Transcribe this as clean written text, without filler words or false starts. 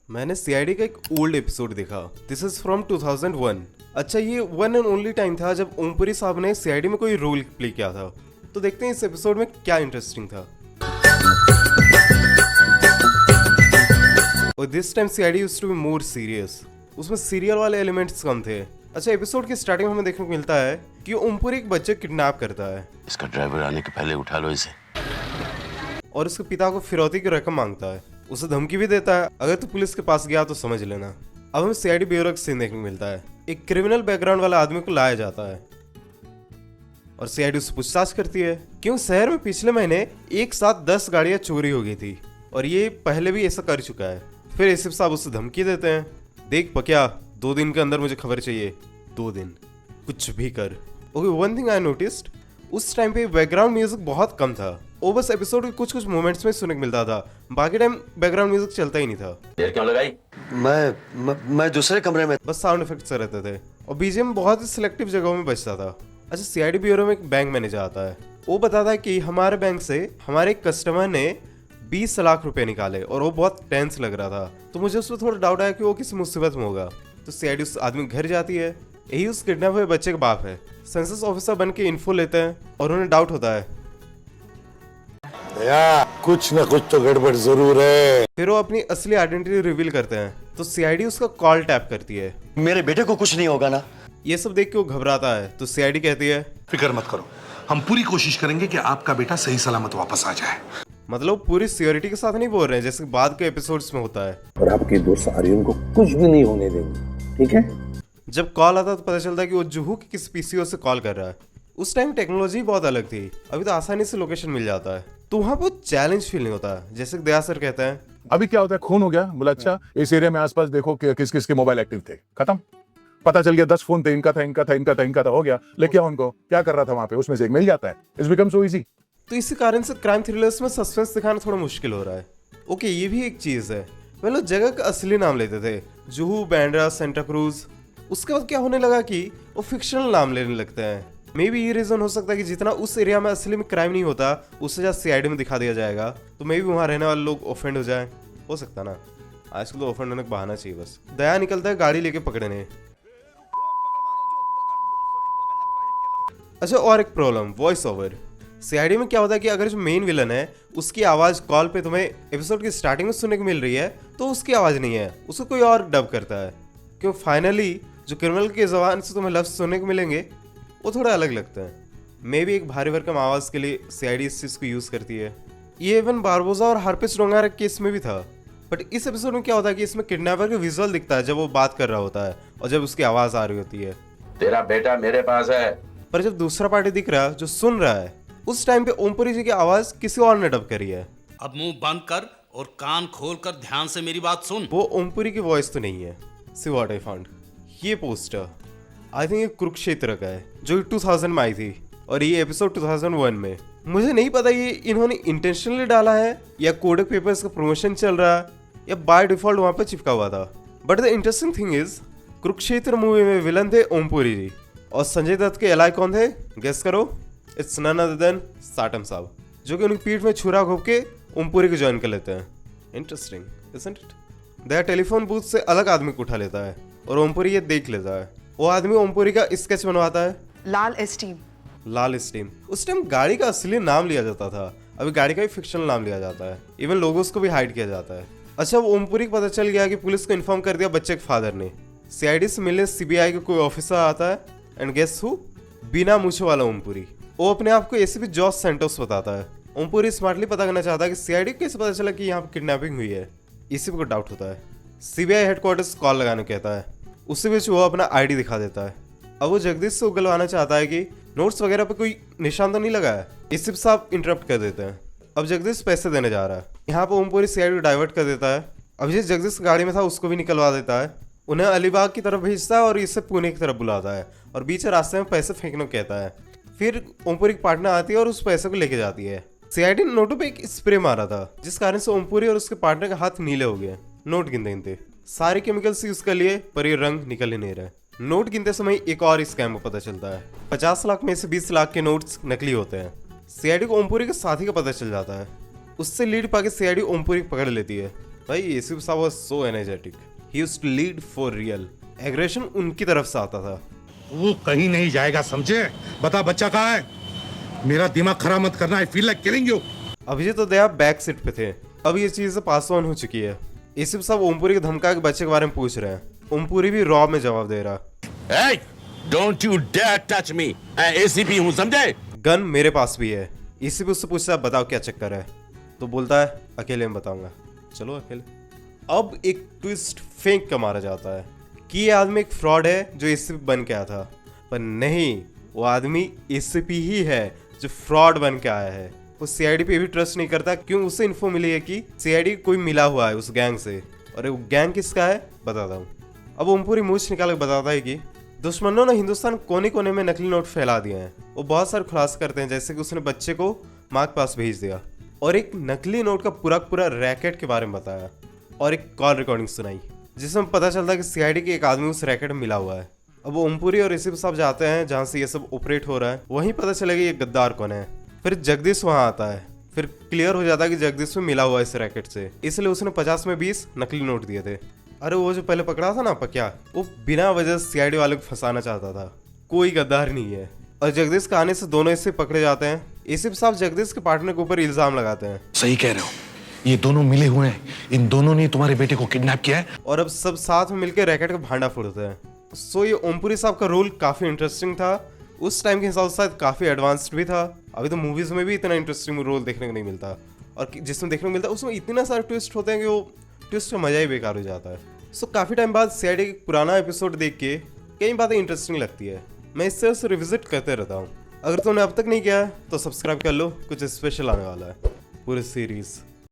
मैंने सीआईडी का एक ओल्ड एपिसोड देखा। This is from 2001। अच्छा, ये वन एंड ओनली टाइम था जब ओमपुरी साहब ने सीआईडी में कोई रोल प्ले किया था। तो देखते हैं इस एपिसोड में क्या इंटरेस्टिंग था। और this time CID used to be more serious. उसमें सीरियल वाले एलिमेंट्स कम थे। अच्छा, एपिसोड की स्टार्टिंग में हमें देखने को मिलता है कि ओमपुरी एक बच्चे किडनैप करता है। इसका ड्राइवर आने के पहले उठा लो इसे। और उसके पिता को फिरौती की रकम मांगता है। उसे धमकी भी देता है, अगर तू पुलिस के पास गया तो समझ लेना। अब हमें सीआईडी ब्यूरो का सीन देखने को मिलता है। एक क्रिमिनल बैकग्राउंड वाला आदमी को लाया जाता है और सीआईडी उससे पूछताछ करती है क्यों शहर में पिछले महीने एक साथ 10 गाड़ियां चोरी हो गई थी और ये पहले भी ऐसा कर चुका है। फिर एसीपी साहब उससे धमकी देते हैं, देख पक्या, 2 दिन के अंदर मुझे खबर चाहिए। 2 दिन, कुछ भी कर। Okay, one thing I noticed, उस टाइम पे बैकग्राउंड म्यूजिक बहुत कम था। वो बस एपिसोड के कुछ कुछ मोमेंट्स में सुनने को मिलता था, बाकी टाइम बैकग्राउंड म्यूजिक चलता ही नहीं था। देर क्यों लगाई? मैं दूसरे कमरे में। बस साउंड इफेक्ट्स रहते थे और बीजीएम बहुत ही सिलेक्टिव जगहों में बजता था। अच्छा, सीआईडी ब्यूरो में एक बैंक मैनेजर आता है। वो बताता है कि हमारे बैंक से हमारे एक कस्टमर ने 20 लाख रुपए निकाले और वो बहुत टेंस लग रहा था। तो मुझे उसमें थोड़ा डाउट आया कि वो किसी मुसीबत में होगा। तो सीआईडी उस आदमी के घर जाती है। यही उस किडनैप हुए बच्चे का बाप है। सेंसस ऑफिसर बन के इन्फो लेते हैं और उन्हें डाउट होता है, कुछ न कुछ तो गड़बड़ जरूर है। फिर वो अपनी असली आइडेंटिटी रिवील करते हैं। तो सीआईडी उसका कॉल टैप करती है। मेरे बेटे को कुछ नहीं होगा ना? ये सब देख के वो घबराता है। तो सीआईडी कहती है, फिक्र मत करो, हम पूरी कोशिश करेंगे कि आपका बेटा सही सलामत वापस आ जाए। मतलब पूरी सियोरिटी के साथ नहीं बोल रहे हैं जैसे बाद के एपिसोड्स में होता है। और आपके दोस्त आर्यन को कुछ भी नहीं होने देंगे, ठीक है? जब कॉल आता है तो पता चलता है कि वो जुहू के किसी पीसीओ से कॉल कर रहा है। उस टाइम टेक्नोलॉजी बहुत अलग थी, अभी तो आसानी से लोकेशन मिल जाता है। तो वहाँ पे चैलेंज फील नहीं होता, जैसे दया सर कहते हैं। अभी क्या होता है, खून हो गया, बोला अच्छा इस एरिया में आसपास देखो कि किस किस के मोबाइल एक्टिव थे, खत्म। पता चल गया 10 फोन थे, इनका था, हो गया। लेके आओ उनको, क्या कर रहा था वहां पे, उसमें से एक मिल जाता है। It's become so easy. तो इसी कारण से क्राइम थ्रिलर्स में सस्पेंस दिखाना थोड़ा मुश्किल हो रहा है। ओके, ये भी एक चीज है। पहले जगह का असली नाम लेते थे, जुहू, बैंड्रा, सेंटा क्रूज। उसके बाद क्या होने लगा कि वो फिक्शनल नाम लेने लगते हैं। मे बी ये रीजन हो सकता है कि जितना उस एरिया में असली में क्राइम नहीं होता, उससे ज्यादा सीआईडी में दिखा दिया जाएगा, तो मे बी वहां रहने वाले लोग ऑफेंड हो जाए। हो सकता ना, आजकल तो ऑफेंड होने का बहाना चाहिए बस। दया निकलता है गाड़ी लेके पकड़ने। अच्छा, और एक प्रॉब्लम, वॉइस ओवर। सीआईडी में क्या होता है कि अगर जो मेन विलन है उसकी आवाज कॉल पे तुम्हें एपिसोड की स्टार्टिंग में सुनने को मिल रही है, तो उसकी आवाज नहीं है, उसको कोई और डब करता है। क्यों फाइनली जो क्रिमिनल के जबान से तुम्हें लफ्ज सुनने को मिलेंगे वो थोड़ा अलग लगता है। मे भी एक भारी भरकम आवाज के लिए सीआईडी इस चीज को यूज करती है। ये इवन बारबोजा और हार्पिस डोंगारा केस में भी था। बट इस एपिसोड में क्या होता है कि इसमें किडनैपर का विजुअल दिखता है जब वो बात कर रहा होता है और जब उसकी आवाज आ रही होती है। तेरा बेटा मेरे पास है। पर जब दूसरा पार्टी दिख रहा है जो सुन रहा है, उस टाइम पे ओमपुरी जी की आवाज किसी और ने डब करी है। अब मुंह बंद कर और कान खोल कर ध्यान से मेरी बात सुन। वो ओमपुरी की वॉइस तो नहीं है। सी व्हाट आई फाउंड, ये पोस्टर आई थिंक ये कुरुक्षेत्र का है जो 2000 में आई थी और ये एपिसोड 2001 में। मुझे नहीं पता ये इन्होंने इंटेंशनली डाला है या कोडेक पेपर्स का प्रमोशन चल रहा है या बाय डिफॉल्ट वहां पर चिपका हुआ था। But the interesting thing is, Kurukshetra movie में विलन थे ओमपुरी जी और संजय दत्त के एलाई कौन थे, गेस करो। It's none other than Satam साहब, जो कि उनकी पीठ में छुरा घोप के ओमपुरी को ज्वाइन कर लेते हैं। Interesting, isn't it? Daya telephone booth से अलग आदमी को उठा लेता है और ओमपुरी ये देख लेता है। वो आदमी ओमपुरी का स्केच बनवाता है, लाल एस्टीम। उस टाइम गाड़ी का असली नाम लिया जाता था, अभी गाड़ी का भी फिक्शनल नाम लिया जाता है। इवन लोगोस को भी हाइड किया जाता है। अच्छा, वो ओमपुरी को पता चल गया कि पुलिस को इन्फॉर्म कर दिया बच्चे के फादर ने। सीआईडी से मिलने सीबीआई का कोई ऑफिसर आता है एंड गेस हु, बिना मूछे वाला ओमपुरी। वो अपने आप को एसीपी जॉर्ज सेंटोस बताता है। ओमपुरी स्मार्टली पता करना चाहता है कि सीआईडी को कैसे पता चला कि यहाँ पर किडनैपिंग हुई है। एसीपी को डाउट होता है। सीबीआई हेडक्वार्टर्स कॉल लगाने कहता है। उसी बीच वो अपना आईडी दिखा देता है। अब वो जगदीश से उगलवाना चाहता है कि नोट्स वगैरह पे कोई निशान तो नहीं लगा है। एसीपी साहब इंटरप्ट कर देते हैं। अब जगदीश पैसे देने जा रहा है। यहाँ पे ओमपुरी सीआईडी डाइवर्ट कर देता है। अब जिस जगदीश गाड़ी में था उसको भी निकलवा देता है, उन्हें अलीबाग की तरफ भेजता है और इससे पुणे की तरफ बुलाता है और बीच रास्ते में पैसे फेंकने को कहता है। फिर ओमपुरी की पार्टनर आती है और उस पैसे को लेके जाती है। सीआईडी ने नोटों पे एक स्प्रे मारा था जिस कारण से ओमपुरी और उसके पार्टनर का हाथ नीले हो गए। नोट गिनते गिनते सारे केमिकल्स यूज कर लिए पर ये रंग निकल ही नहीं रहे। नोट गिनते समय एक और स्कैम को पता चलता है। 50 लाख में से 20 लाख के नोट्स नकली होते हैं। सीआईडी को ओमपुरी के साथी का पता चल जाता है। उससे लीड पाके सीआईडी ओमपुरी पकड़ लेती है। भाई एसीपी साहब was so energetic, he used to lead for real. Aggression उनकी तरफ से आता था। वो कहीं नहीं जाएगा, समझे? बता बच्चा कहाँ है? मेरा दिमाग खराब मत करना, I feel like killing you. Abhijeet तो दया बैक सीट पे थे, अब ये चीज पास ऑन हो चुकी है। एसीपी साहब ओमपुरी के धमका के बच्चे के बारे में पूछ रहे हैं। ओमपुरी भी रॉ में जवाब दे रहा। Hey, don't you dare touch me. मैं एसीपी हूँ, समझे? गन मेरे पास भी है। एसीपी उससे पूछता है बताओ क्या चक्कर है, तो बोलता है अकेले में बताऊंगा। चलो अकेले। अब एक ट्विस्ट फेंक कर मारा जाता है कि ये आदमी एक फ्रॉड है जो एसीपी बन के आया था, पर नहीं, वो आदमी एसीपी ही है जो फ्रॉड बन के आया है। वो सीआईडी पे भी ट्रस्ट नहीं करता, क्यों? उससे इन्फो मिली है कि सीआईडी कोई मिला हुआ है उस गैंग से, और वो गैंग किसका है बताता हूँ। अब ओमपुरी मूछ निकाल के बताता है कि दुश्मनों ने हिंदुस्तान कोने कोने में नकली नोट फैला दिए हैं। वो बहुत सारे खुलासा करते हैं, जैसे कि उसने बच्चे को माँ के पास भेज दिया और एक नकली नोट का पूरा रैकेट के बारे में बताया और एक कॉल रिकॉर्डिंग सुनाई, जिसमें पता चलता है कि सीआईडी के एक आदमी उस रैकेट में मिला हुआ है। अब ओमपुरी और एसीपी साहब जाते हैं जहाँ से ये सब ऑपरेट हो रहा है, वहीं पता चलेगा ये गद्दार कौन है। फिर जगदीश वहाँ आता है, फिर क्लियर हो जाता है कि जगदीश में मिला हुआ है इस रैकेट से, इसलिए उसने 50 में 20 नकली नोट दिए थे। अरे वो जो पहले पकड़ा था ना पक्या, वो बिना वजह सीआईडी वाले को फंसाना चाहता था, कोई गद्दार नहीं है। और जगदीश के आने से दोनों इससे पकड़े जाते हैं। एसीपी साहब जगदीश के पार्टनर के ऊपर इल्जाम लगाते हैं। सही कह रहे हो, ये दोनों मिले हुए हैं, इन दोनों ने तुम्हारे बेटे को किडनैप किया है। और अब सब साथ में मिलकर रैकेट का भांडा फोड़ते हैं। सो ये ओमपुरी साहब का रोल काफी इंटरेस्टिंग था, उस टाइम के हिसाब से शायद काफी एडवांस्ड भी था। अभी तो मूवीज में भी इतना इंटरेस्टिंग रोल देखने को नहीं मिलता, और जिसमें देखने को मिलता है उसमें इतना सारे ट्विस्ट होते हैं कि वो ट्विस्ट का मजा ही बेकार हो जाता है। सो काफी टाइम बाद सीआईडी का पुराना एपिसोड देख के कई बातें इंटरेस्टिंग लगती है, मैं इस तरह से रिविजिट करते रहता हूँ। अगर तुमने अब तक नहीं किया है तो सब्सक्राइब कर लो, कुछ स्पेशल आने वाला है पूरी सीरीज।